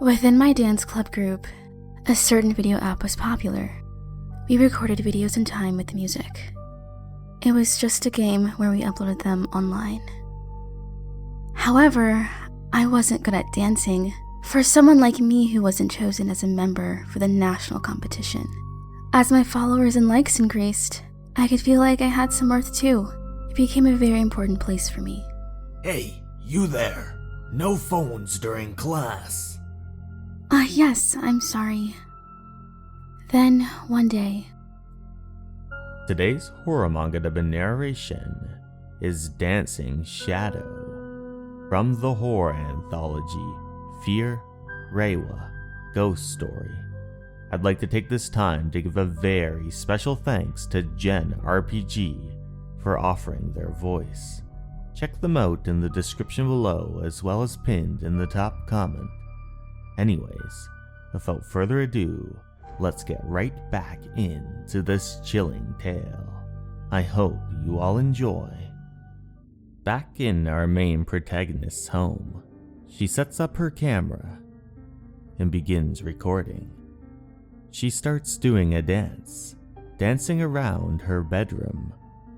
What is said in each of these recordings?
Within my dance club group, a certain video app was popular. We recorded videos in time with the music. It was just a game where we uploaded them online. However, I wasn't good at dancing for someone like me who wasn't chosen as a member for the national competition. As my followers and likes increased, I could feel like I had some worth too. It became a very important place for me. Hey, you there. No phones during class. Yes, I'm sorry. Then, one day... Today's horror manga dubbed narration is Dancing Shadow, from the horror anthology Fear, Reiwa, Ghost Story. I'd like to take this time to give a very special thanks to GenRPG for offering their voice. Check them out in the description below as well as pinned in the top comment. Anyways, without further ado, let's get right back into this chilling tale. I hope you all enjoy. Back in our main protagonist's home, she sets up her camera and begins recording. She starts doing a dance, dancing around her bedroom,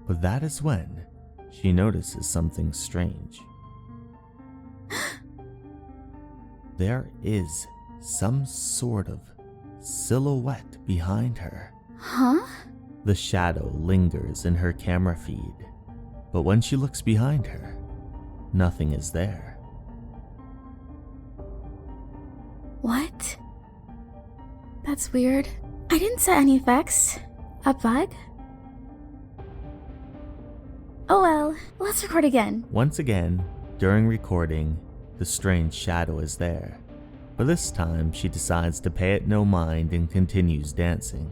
but that is when she notices something strange. There is some sort of silhouette behind her. Huh? The shadow lingers in her camera feed, but when she looks behind her, nothing is there. What? That's weird. I didn't set any effects. A bug? Oh well, let's record again. Once again, during recording, the strange shadow is there, but this time she decides to pay it no mind and continues dancing.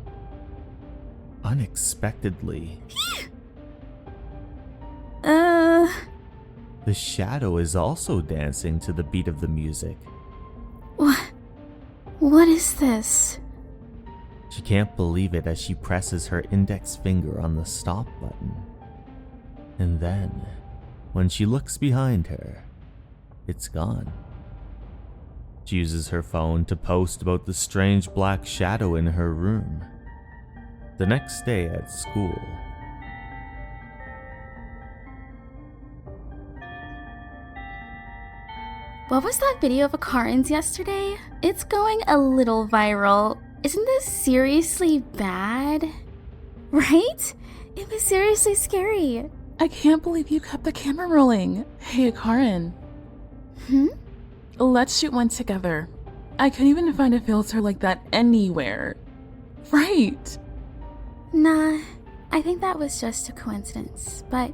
Unexpectedly, the shadow is also dancing to the beat of the music. What is this? She can't believe it as she presses her index finger on the stop button. And then, when she looks behind her, it's gone. She uses her phone to post about the strange black shadow in her room. The next day at school, What was that video of Akarin's yesterday? It's going a little viral. Isn't this seriously bad? Right? It was seriously scary. I can't believe you kept the camera rolling. Hey, Akarin. Let's shoot one together. I couldn't even find a filter like that anywhere. Right. Nah, I think that was just a coincidence, but...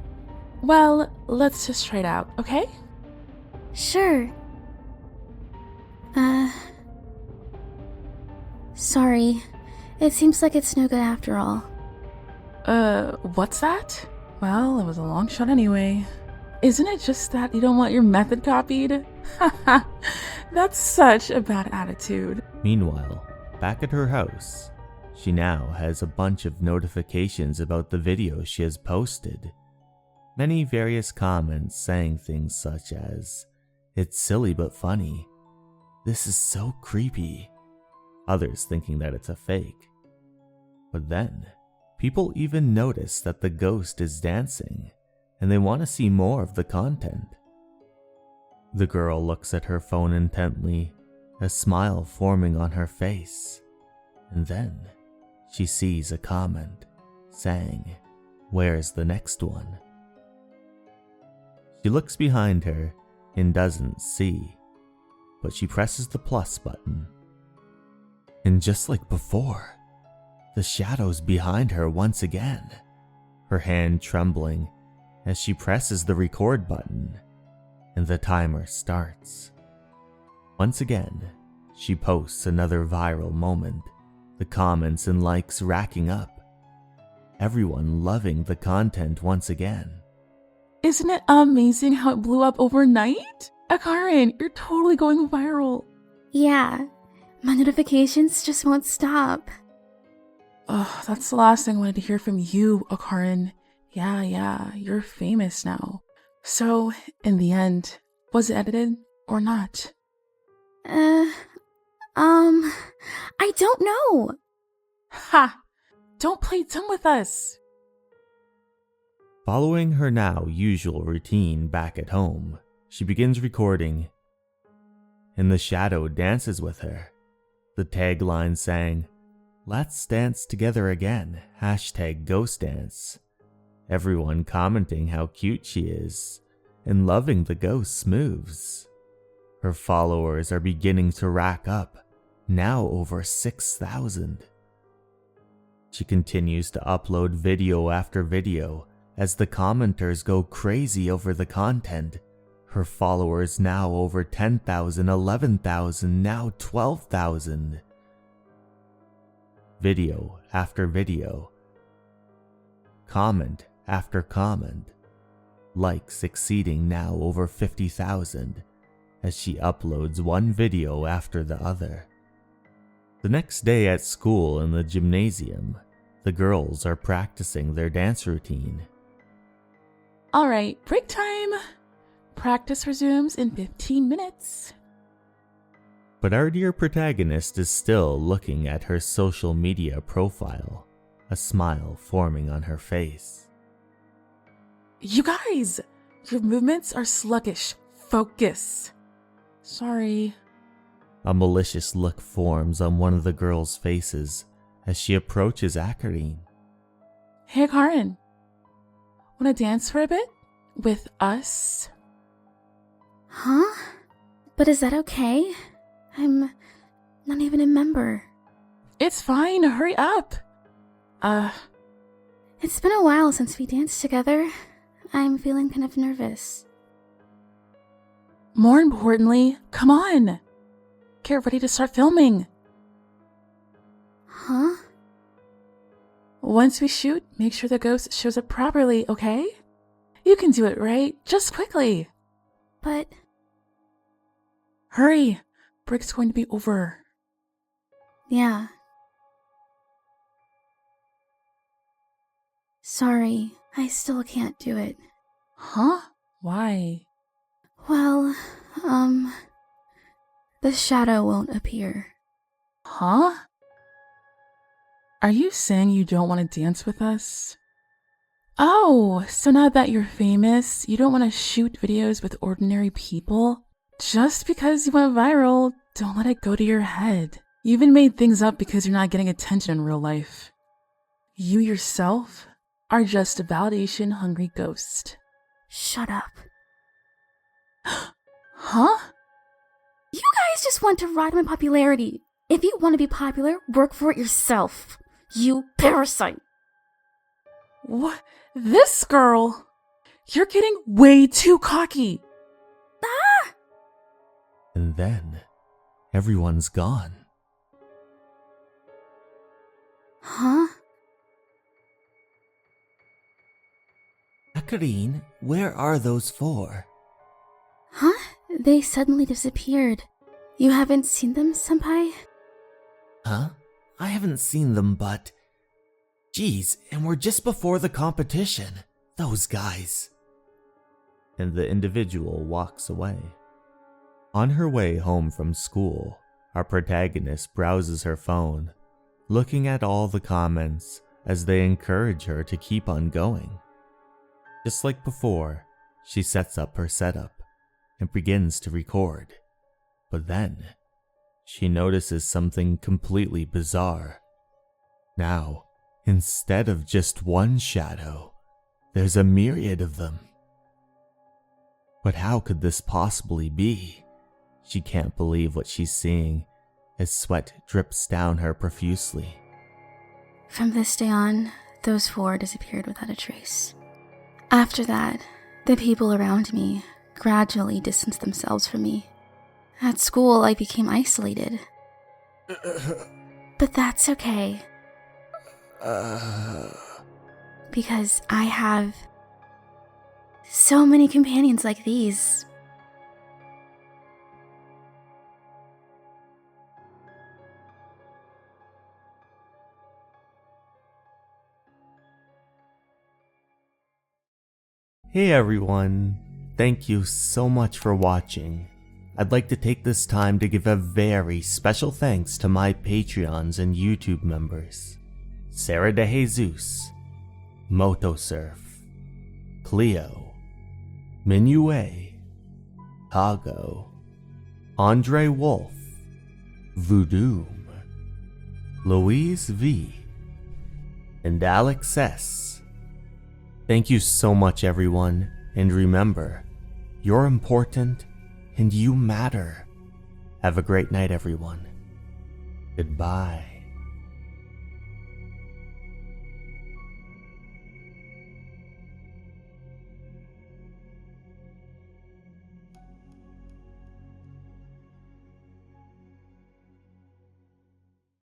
Well, let's just try it out, okay? Sure. Sorry. It seems like it's no good after all. What's that? Well, it was a long shot anyway. Isn't it just that you don't want your method copied? Haha, that's such a bad attitude. Meanwhile, back at her house, she now has a bunch of notifications about the video she has posted. Many various comments saying things such as, "It's silly but funny," "This is so creepy," others thinking that it's a fake. But then, people even notice that the ghost is dancing, and they want to see more of the content. The girl looks at her phone intently, a smile forming on her face, and then she sees a comment saying, "Where's the next one?" She looks behind her and doesn't see, but she presses the plus button. And just like before, the shadow's behind her once again, her hand trembling as she presses the record button, and the timer starts. Once again, she posts another viral moment, the comments and likes racking up. Everyone loving the content once again. Isn't it amazing how it blew up overnight? Akarin, you're totally going viral. Yeah, my notifications just won't stop. Oh, that's the last thing I wanted to hear from you, Akarin. Yeah, you're famous now. So, in the end, was it edited or not? don't know. Ha! Don't play dumb with us. Following her now usual routine back at home, she begins recording. And the shadow dances with her. The tagline saying, "Let's dance together again, #GhostDance." Everyone commenting how cute she is and loving the ghost's moves. Her followers are beginning to rack up, now over 6,000. She continues to upload video after video as the commenters go crazy over the content. Her followers now over 10,000, 11,000, now 12,000. Video after video. Comment after comment. Likes exceeding now over 50,000 as she uploads one video after the other. The next day at school in the gymnasium, the girls are practicing their dance routine. Alright, break time. Practice resumes in 15 minutes. But our dear protagonist is still looking at her social media profile, a smile forming on her face. You guys, your movements are sluggish. Focus. Sorry. A malicious look forms on one of the girls' faces as she approaches Akarine. Hey, Karin. Wanna dance for a bit? With us? Huh? But is that okay? I'm not even a member. It's fine, hurry up. It's been a while since we danced together. I'm feeling kind of nervous. More importantly, come on. Get ready to start filming. Huh? Once we shoot, make sure the ghost shows up properly, okay? You can do it, right? Just quickly. But... Hurry. Break's going to be over. yeah. Sorry, I still can't do it. Huh? Why? Well, the shadow won't appear. Huh? Are you saying you don't want to dance with us? Oh, so now that you're famous, you don't want to shoot videos with ordinary people? Just because you went viral, don't let it go to your head. You even made things up because you're not getting attention in real life. You yourself are just a validation-hungry ghost. Shut up. Huh? You guys just want to ride my popularity. If you want to be popular, work for it yourself. You parasite. What? This girl? You're getting way too cocky. Ah! And then, everyone's gone. Huh? Akarine, where are those four? Huh? They suddenly disappeared. You haven't seen them, senpai? Huh? I haven't seen them, but... Geez, and we're just before the competition. Those guys. And the individual walks away. On her way home from school, our protagonist browses her phone, looking at all the comments as they encourage her to keep on going. Just like before, she sets up her setup and begins to record. But then, she notices something completely bizarre. Now, instead of just one shadow, there's a myriad of them. But how could this possibly be? She can't believe what she's seeing as sweat drips down her profusely. From this day on, those four disappeared without a trace. After that, the people around me gradually distanced themselves from me. At school, I became isolated. But that's okay. Because I have so many companions like these. Hey everyone, thank you so much for watching. I'd like to take this time to give a very special thanks to my Patreons and YouTube members: Sarah De Jesus, Motosurf, Cleo, Minue, Tago, Andre Wolf, Voodoom, Louise V, and Alex S. Thank you so much, everyone, and remember, you're important and you matter. Have a great night, everyone. Goodbye.